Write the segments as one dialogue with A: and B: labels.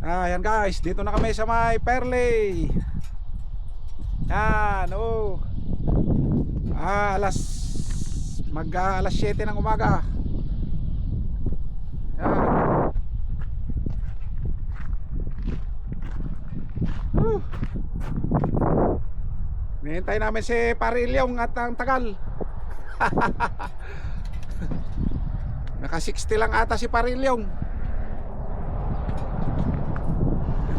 A: Ayan guys, dito na kami sa may Perley. Yan, oh. Alas 7 ng umaga. Yan. Hinihintay namin si Parilyong at ang tagal. Naka 60 lang ata si Parilyong.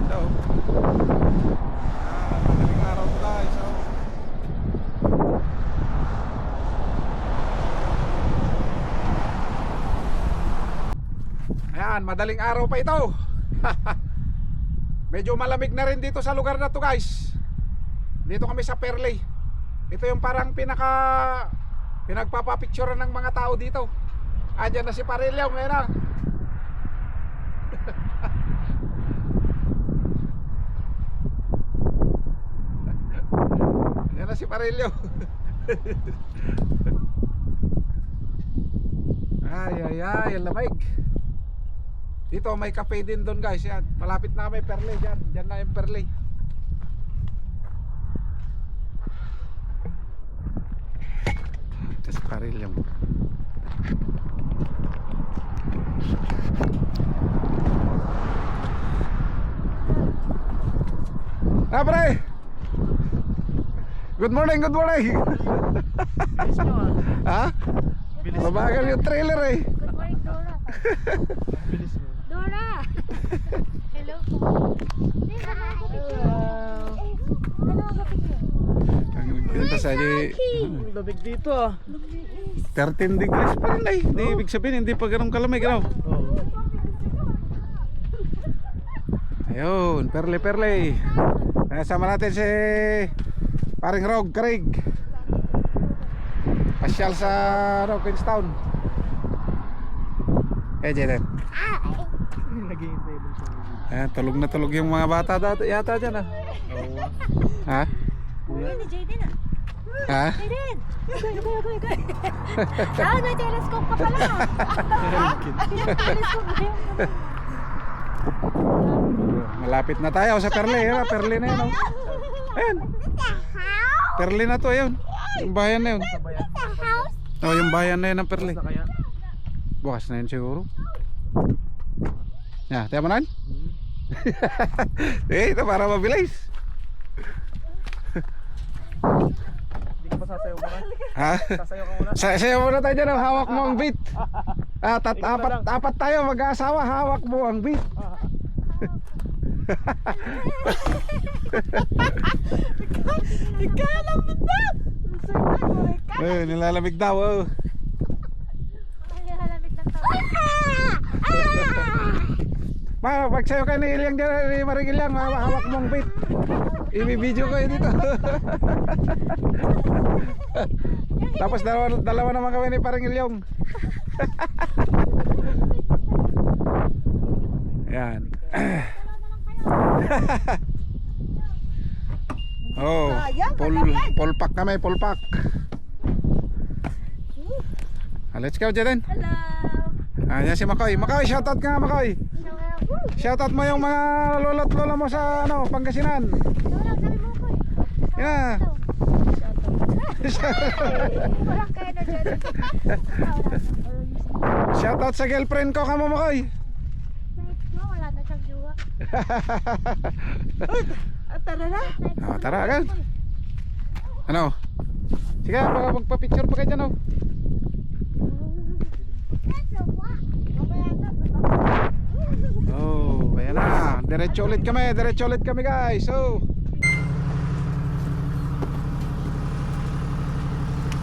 A: Ganda oh. Madaling araw to guys oh. Ayan, madaling araw pa ito. Medyo malamig na rin dito sa lugar na to guys. Dito kami sa Perley. Ito yung parang pinagpapapicturean ng mga tao dito. Andyan na si Parilyong ngayon na. Andyan na si Parilyong. Ay, ang lamig. Dito may cafe din doon guys. Yan. Malapit na kami Perley. Diyan na yung Perley. Kasi Parilyong. Ah pre! Good morning, good morning! Ha? Mabagal yung trailer eh.
B: Good morning, Dora. Dora! Hello po. Ano ang picture?
A: Ang pinta sa di...
C: Lamig dito ah.
A: 13 degrees pa rin ay. Hindi ibig sabihin, hindi pa ganun kalamig. Ano? Ayun, Perley. Nasama natin si paring Rog Craig. Pasyal sa Queenstown. Jaden.
C: Naghihintay din siya.
A: Ayan, tulog na tulog yung mga bata yata dyan ah. Ha?
B: Uy, ni Jaden ah.
A: Ha?
B: Jaden! Go. Ah, may telescope ka pala. Telescope na yun.
A: Malapit na tayo sa Perley. Perley na yun oh. Ayan. Perley na to yun. Yung bayan na yun. Oh, yung bayan na yun ng Perley.
C: Kaya?
A: Bukas na yun siguro. Tiyan mo na yun? Ito para mabilis.
C: Hindi ka pa sasayaw mo na?
A: Ha?
C: Sasayaw ka muna?
A: Sayaw muna tayo dyan. Hawak mo ang beat. Apat tayo mag-aasawa. Hawak mo ang beat.
B: Ikalamig na!
A: Nilalamig daw oh.
B: Nilalamig ng tao.
A: Pag sayo kayo ni Ilyang dyan, ni Maring Ilyang, hawak mo ang beat. I-video ko yun dito. Tapos dalawa naman kami ni Paring Ilyong. Yan. Oh, full pack kami, full pack. Let's go, Jaden.
B: Hello!
A: Ayan si Makoy. Makoy, shoutout ka nga, Makoy. Shoutout mo yung mga lolo't lola mo sa Pangasinan.
B: Dora, sabi mo ko eh.
A: Yeah.
B: Walang kaya na dyan.
A: Shoutout sa girlfriend ko, kamo Makoy.
B: Wala na siyang jowa. Tara na.
A: Tara agad. Ano? Sige, baka magpa-picture pa kayo dyan oh. Oh, ayan na. Diretso ulit kami guys. So,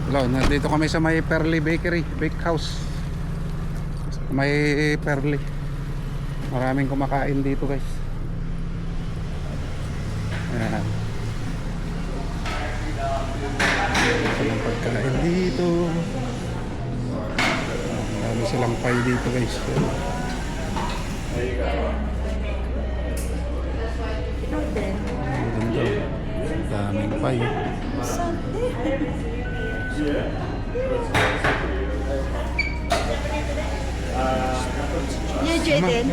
A: hello, nandito kami sa may Perley Bake House. May Perley. Maraming kumakain dito guys. Ayan. Silang pagkain dito. Marami silang pie dito guys. Daming pie.
B: New Jaden.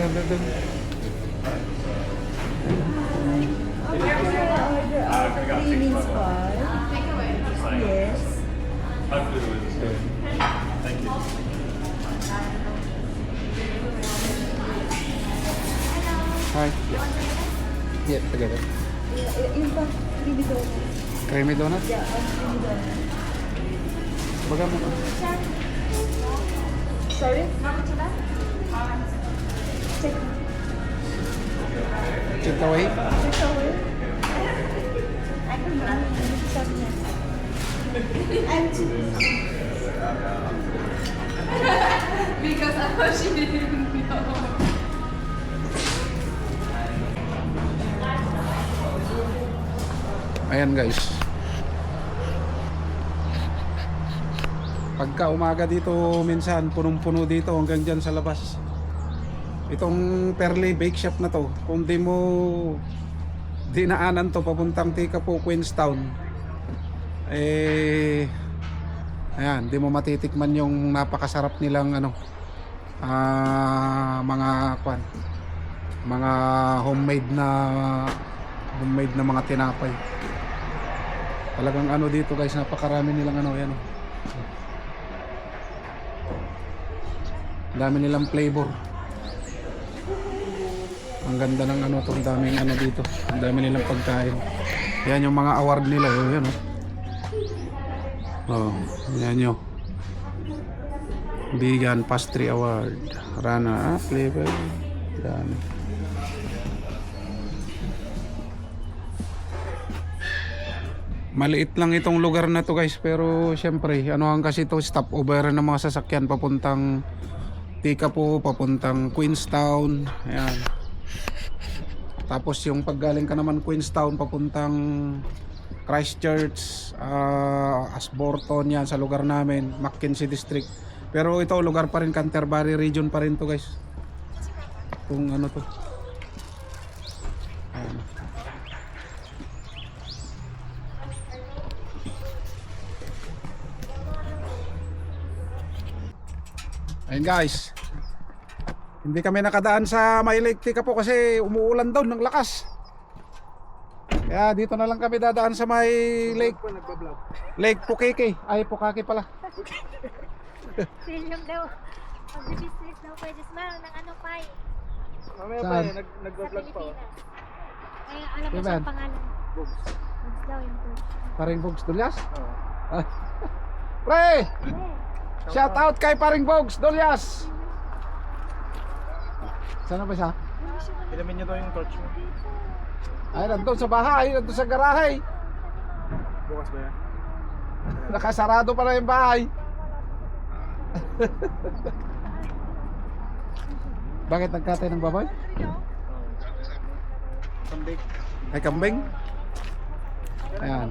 A: Hi. Yeah, together. Creamy donut? Yeah, creamy donut. Baga mo.
B: Sorry?
A: Take away.
D: Because I thought she didn't know.
A: Ayan guys. Pagka umaga dito minsan punong-puno dito hanggang dyan sa labas. Itong Perley Bake Shop na to, kung di mo dinaanan to papuntang Tikapo, Queenstown, eh ayan, di mo matitikman yung napakasarap nilang ano, mga homemade na mga tinapay. Talagang ano dito guys, napakarami nilang ano, yan. Dami nilang flavor. Ang ganda ng ano to, daming ano dito. Ang dami nilang pagkain. Yan yung mga award nila, yan oh. Oh, yan yun. Vegan Pastry Award, runner up level. Yan. Maliit lang itong lugar na to guys, pero syempre ano ang kasi to, stopover ng mga sasakyan papuntang Tikapo, papuntang Queenstown. Ayan. Tapos yung paggaling ka naman Queenstown papuntang Christchurch, Ashburton, yan sa lugar namin, Mackenzie District. Pero ito lugar pa rin, Canterbury region pa rin to guys. Kung ano to. Ayan. Ayun guys, hindi kami nakadaan sa may Lake Tikapo kasi umuulan daw ng lakas. Kaya dito na lang kami dadaan sa may Lake Pukeke. Ay, Pukake pala.
B: Film daw. Mag-business daw pwede smile ng ano pa eh.
C: Mamaya pa
A: Saan?
C: eh,
B: Sa
C: nag-vlog pa.
B: Pilipinas. Ay, alam mo
A: Diba?
B: siyang pangalan. Bugs daw yung church.
A: Paring Bogs Dulyas.
C: Oo.
A: Pre!
B: Eh,
A: Shout out kay Paring Bogs Dulyas. Saan ba siya?
C: Ilamin niyo daw yung torch mo.
A: Ay, nandun sa bahay, nandun sa garahe.
C: Bukas ba yan?
A: Nakasarado pala yung bahay. Bakit nagkatay ng baboy?
C: Sunday.
A: Ay, kambing? Ayan.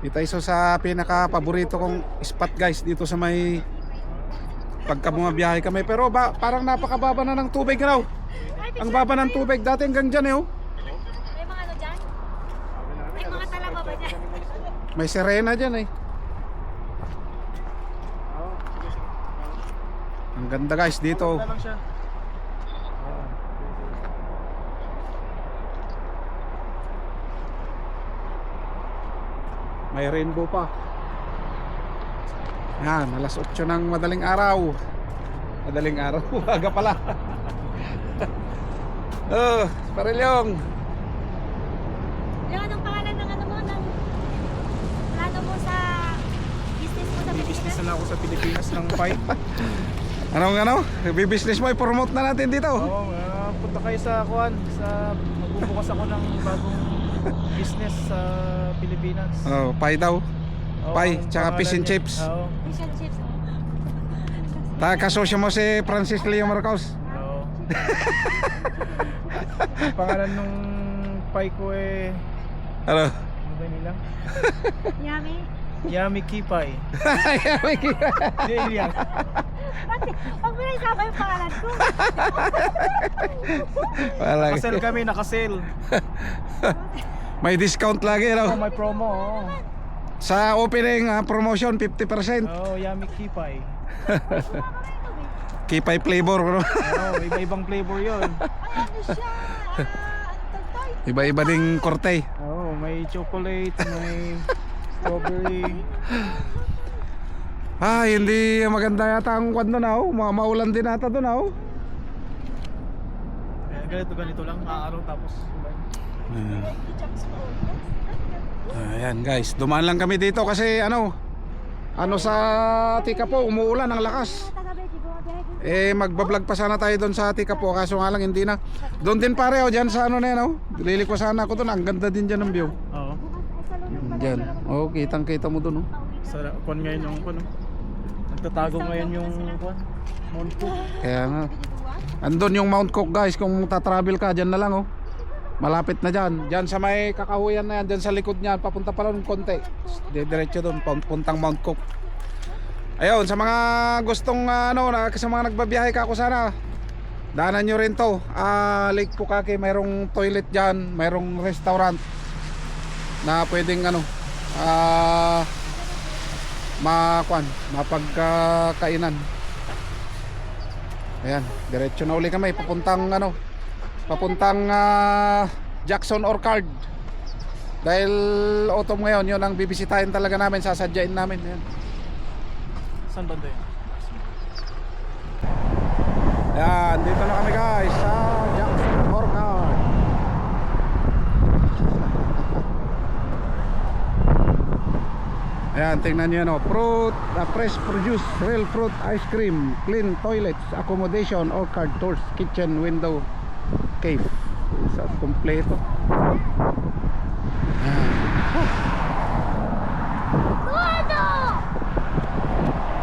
A: Dito iso sa pinaka-paborito kong spot guys, dito sa may pagka bumabiyahe kami. Pero parang napakababa na ng tubig raw. Ang baba ng tubig, dati hanggang dyan eh oh.
B: may mga ano dyan? May mga talaba ba dyan?
A: May sirena dyan eh.
C: Oo, sige, sige.
A: Ang ganda guys dito.
C: Wala lang siya.
A: May rainbow pa. Yan, alas 8 ng madaling araw. Madaling araw, aga pala. Oh, Parilyong.
B: Yung anong pangalan ng ano mo? Ng plano mo sa business mo sa
C: Business
B: Pilipinas?
C: na ako sa Pilipinas ng pie.
A: Anong ano? Business mo, i-promote na natin dito.
C: Oo, punta kayo sa Kuan. Magbubukas ako ng bagong business sa Pilipinas.
A: Oh, pie daw.
C: Oo,
A: Pie,
C: ang
A: tsaka fish and
C: pangalan niya-
A: chips.
C: Oo.
B: Fish and chips.
A: Kasosyo mo si Francis Leo Marcos.
C: Oo. Ang pangalan nung pie ko eh,
A: Ano?
C: ano ba nila?
B: Yummy.
C: Yummy Key Pie. Hindi yan.
B: Pati, pag may isama yung pangalan ko.
A: Wala.
C: Nakasell kami, nakasell.
A: May discount lagi
C: Oh,
A: no?
C: may promo. Oh,
A: Sa opening promotion 50%.
C: oh Yummy Key Pie.
A: Kipay flavor. No?
C: Oh, iba-ibang flavor 'yon.
B: Ay, ano siya?
A: Iba-iba ding korte.
C: Oo, may chocolate, may strawberry.
A: Hindi maganda yata ang kwan doon maulan din ata doon
C: Kaya ganito lang, araw tapos.
A: Ayan guys, dumaan lang kami dito kasi sa Tikapo umuulan ng lakas. Magbablog pa sana tayo doon sa Tikapo kaso nga lang hindi na. Doon din pare diyan sa na yan liliko sana ako doon, ang ganda din diyan ng view.
C: Oo.
A: Diyan. Kitang-kita mo doon
C: Sa kwan ngayon yung kwan. Nagtatago ngayon yung kwan. Mount Cook.
A: Kaya nga. Andun yung Mount Cook guys, kung tatravel ka diyan na lang malapit na diyan. Diyan sa may kakahuyan na yan, diyan sa likod niyan, papunta pa lang ng konti. Diretso doon, puntang Mount Cook. Ayun, sa mga gustong sa mga nagbabiyahe ka ako sana, daanan nyo rin to. Lake Pukaki, mayroong toilet diyan, mayroong restaurant na pwedeng mapagkainan. Ayan, diretso na uli kami papuntang Jackson Orchard. Dahil autumn ngayon, yun ang bibisitahin talaga namin, sasadyain namin. Ayan.
C: Saan banda yun?
A: Ayan, dito na kami guys sa Jackson Orchard. Ayan, tingnan nyo fruit, fresh produce, real fruit, ice cream, clean toilets, accommodation, orchard tours, kitchen, window, cave. Sa kompleto.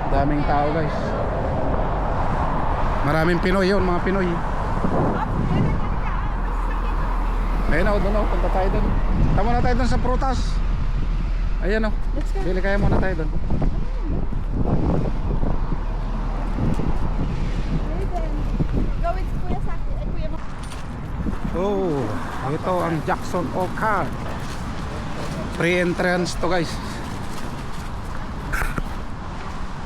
A: Daming tao guys. Maraming Pinoy yun, mga Pinoy. Ayun doon punta tayo doon. Tama na tayo doon sa prutas. Ayan bili kaya muna tayo doon. Ito ang Jackson Orchard. Free entrance to guys.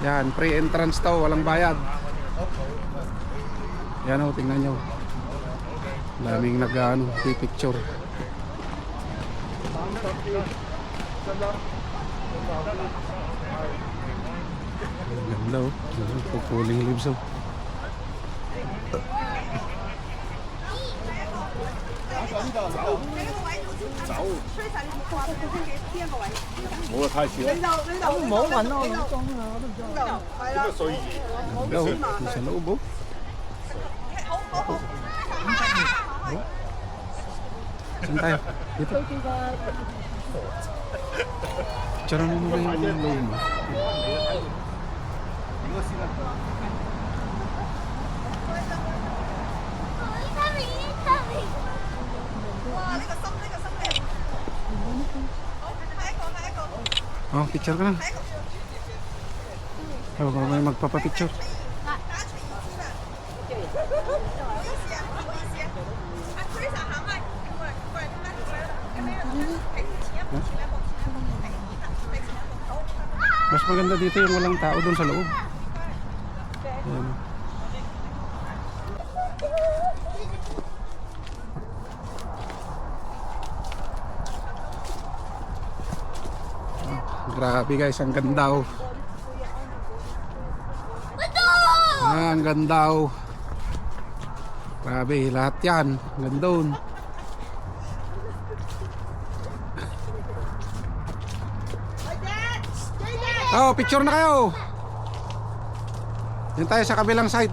A: Yan, free entrance to, walang bayad. Yan tingnan nyo. Daming picture. Ganda pupuling leaves sa loob Saan tayo? Dito. Picture mo muna yung loob mo. Picture ka na. Huwag may magpapapicture. Mas maganda dito yung walang tao doon sa loob. Ayan. Grabe guys, ang ganda ang ganda Grabe, lahat yan. Ang ganda picture na kayo. Yan tayo sa kabilang side.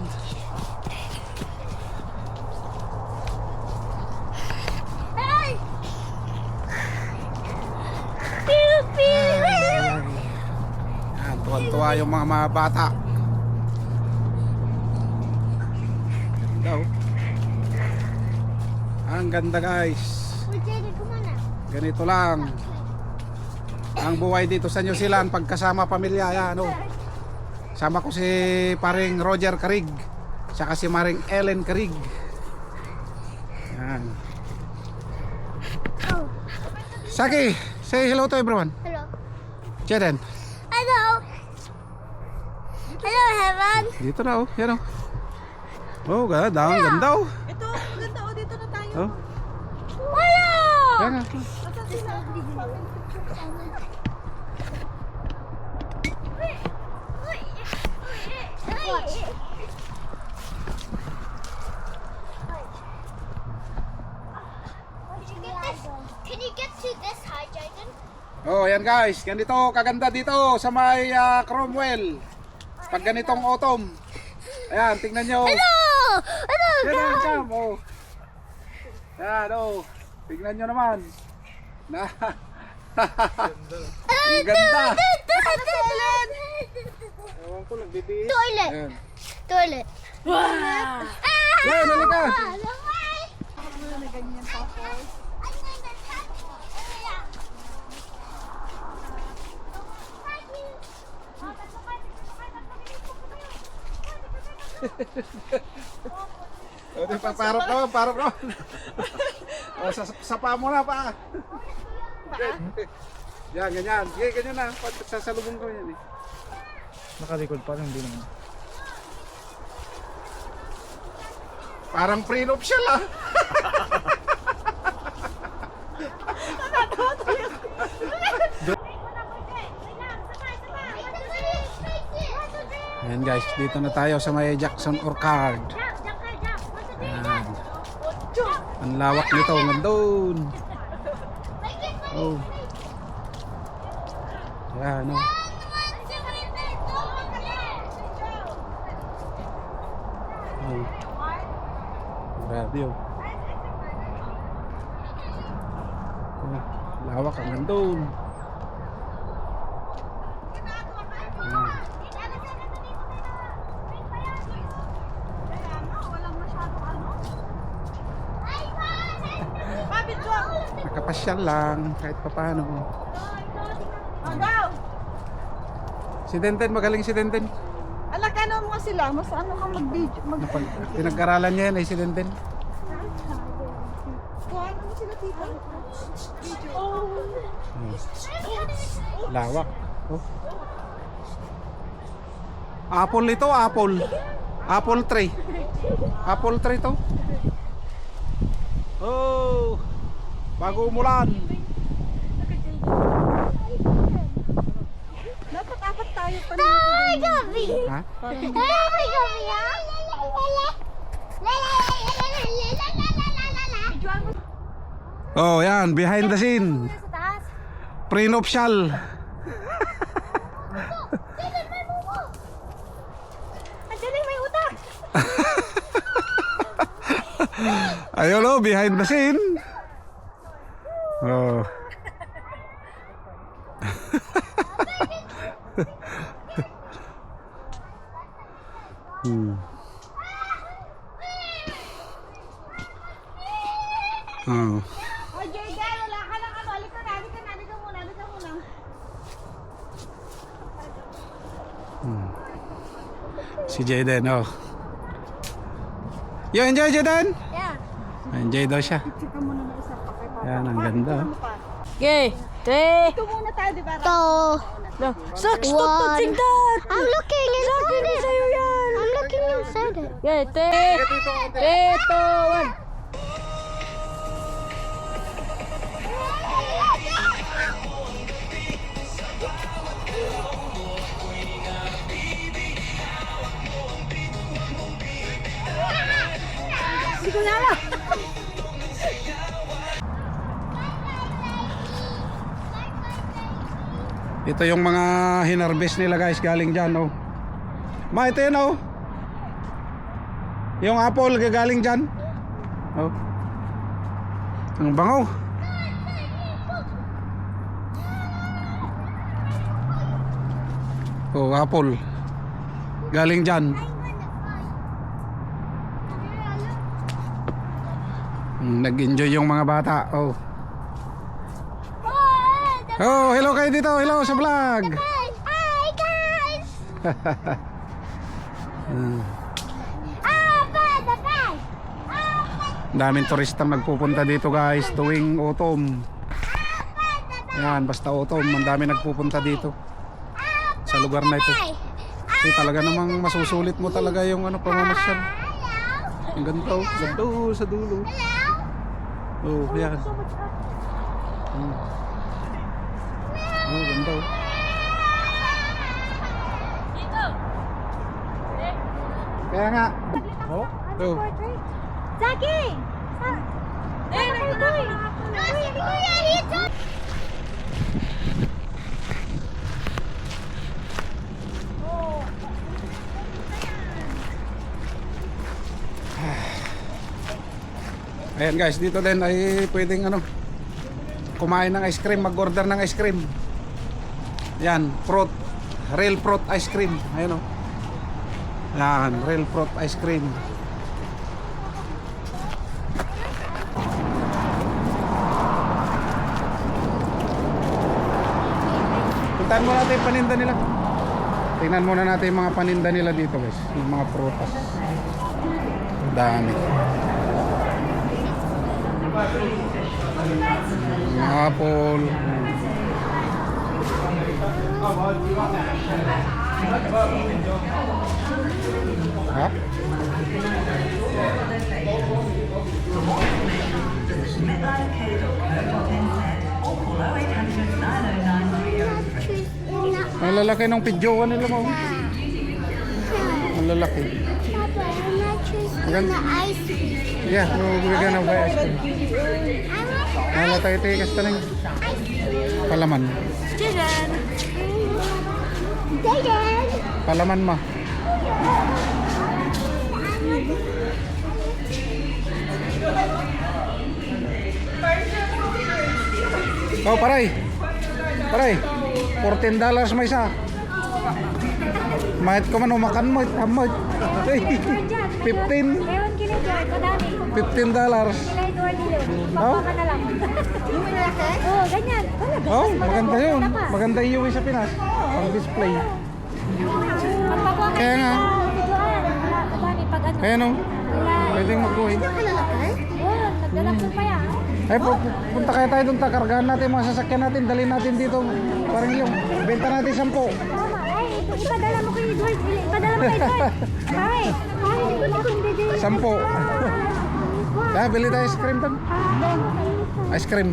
A: Tuwan-tuwa yung mga bata. Ganda ang ganda guys. Ganito lang ang buhay dito sa New Zealand pagkasama pamilya. Sama ko si paring Roger Carig saka si maring Ellen Carig. Yan. Saki, say hello to everyone.
B: Hello.
A: Jaden.
B: Hello. Hello, Heaven.
A: Dito na yan ganda. Ang ganda
E: Ito, ganda dito na tayo.
A: Oh.
B: Wala!
A: Yan na.
B: Can you get to this high, Jaden?
A: Oh, yan guys. Ganito kaganda dito sa may Cromwell. Pag ganitong autumn. Ayan, tingnan nyo.
B: Hello! Hello,
A: Yan ang
B: guys!
A: jam, oh. Yan, oh. Tingnan nyo naman. Na. Ang ganda. Ewan ko, nagbibihis.
B: Toilet!
A: Ayan.
B: Toilet! Wow!
A: Yan, halika. O, di pa, parok naman, parok naman. O, sapa mo na pa. Yan, ganyan. Sige, ganyan na. Sasalubong ko yan eh.
C: Nakalikod pa rin, hindi naman.
A: Parang pre-nuptial ah. Ayan guys, dito na tayo sa may Jackson Orchard. Ayan. Ang lawak nito, nandun. Oh. Ayan, oh. Oh. Grabe oh. Oh, lawak ang nandun. Ayan. Nakapasyal lang kahit papaano. Si Denten, magaling si Denten.
E: Alak, ano mo sila? Mas ano kang mag-video?
A: Pinag-aralan niya yan ay si Denten.
E: Kuhaan mo sila, tita.
A: Lawak. Oh. Apple ito, apple. Apple tree. Apple tree to. Oh. Bago umulan.
E: Dapat apat tayo pa
B: Hi, Gabi!
A: Ha?
B: Hi, Gabi!
A: Oh, yan, behind the scene.
B: Sa taas.
A: Prenuptial.
B: Andiyan may utang!
A: Ayun oh, behind the scene. Oh. Oh.
E: Oh, Jayden, wala ka lang ano. Halika na, halika na, halika muna, halika muna.
A: Si Jayden, oh. You enjoy, Jayden?
B: Yeah.
A: Enjoy daw siya.
E: Chika muna na isa pa kay Papa.
A: Yan, ang ganda. Oh.
E: Okay, 3. Ito muna tayo, di ba?
B: Socks, stop touching that! I'm looking inside it. I'm looking inside it.
E: Okay, 3, 2, 1.
A: Ito yung mga hinarvest nila guys galing dyan oh. Ma, ito yun oh. Yung apple galing dyan oh. Ang bango. Oh, apple galing dyan. Nag-enjoy yung mga bata oh. Oh, hello kayo dito. Hello sa vlog.
B: Hi, guys!
A: Daming turista nagpupunta dito guys tuwing autumn. Yan, basta autumn, ang dami nagpupunta dito sa lugar na ito. Kasi talaga namang masusulit mo talaga yung ano, pamamasyal. Ang ganda oh, ganda oh, sa dulo. Oh, yan. Oh, ganda oh. Kaya nga. Oh, oh.
E: Zaki!
A: Ayan guys, dito din ay pwedeng ano, kumain ng ice cream, mag-order ng ice cream. Yan, fruit, real fruit ice cream. Ayan oh. Yan, real fruit ice cream. Puntahan muna natin yung paninda nila. Tingnan muna natin yung mga paninda nila dito guys, yung mga prutas. Ang dami. Apple. Ha? Ang lalaki ng pidyoan nila mo. Ang lalaki.
E: Papa, I'm not choosing the ice cream.
A: Yeah, we're gonna buy ice cream.
E: I
A: Wala tayo tikas talang palaman.
E: Dayan!
A: Palaman ma. Oh, paray. Paray. $14 may isa. Mahit ko man umakan mo, amot. 15.
E: Ewan kilo dyan, madami.
A: $15.
E: Kila Edward nilo.
A: Oh?
E: Papa ka na lang. Yung malaki? Oo, ganyan. Talaga.
A: Oh, maganda yun. Maganda iuwi sa Pinas. Pang display.
E: Magpakuha ka
A: Kaya nga.
E: Madami pag ano.
A: Kaya no, pwedeng mag-uwi.
E: Oo, nagdalaksan pa yan.
A: Ay, punta kaya tayo doon, takargahan natin yung mga sasakyan natin, dalhin natin dito. Parang yung, benta natin 10.
E: Tama. Ay, ipadala mo kay Edward. Ipadala mo kay Edward. Ay, hindi ko hindi.
A: 10. Kaya, bili tayo ice cream doon. Ice cream.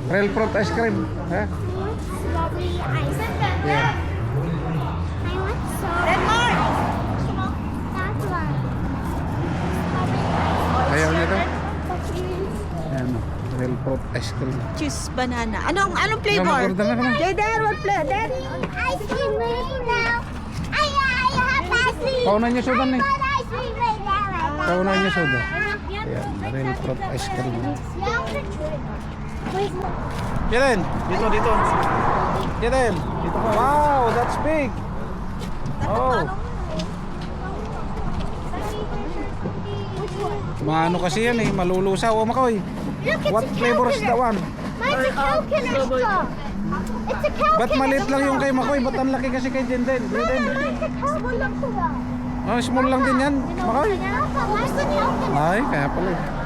A: Real fruit ice cream. Ha?
E: Strawberry ice.
A: Yeah.
E: I want so. Denmark! That's one.
A: Ayaw niya to? Ayan o, real fruit ice cream.
B: Choose banana. Anong
A: Ano,
B: flavor?
A: mag-order na ka na.
B: Jaden, what flavor?
E: Ice cream right now. I have ice cream.
A: Paunan niyo soda na eh.
E: Ice cream right now.
A: Paunan niyo soda. Ayan, real fruit ice cream. Kiden!
C: Dito.
A: Kiden! Wow, that's big! Oh! Maano kasi yan eh, malulusaw. O Makoy, what flavor is that one?
E: Mine's a coconut straw. It's a coconut.
A: Ba't maliit lang yung kay Makoy? Ba't ang laki kasi kay Jenden? Jenden.
E: Mine's a coconut straw.
A: Oh, small lang din yan, Makoy.
E: Mine's a coconut.
A: Ay, kaya pala eh.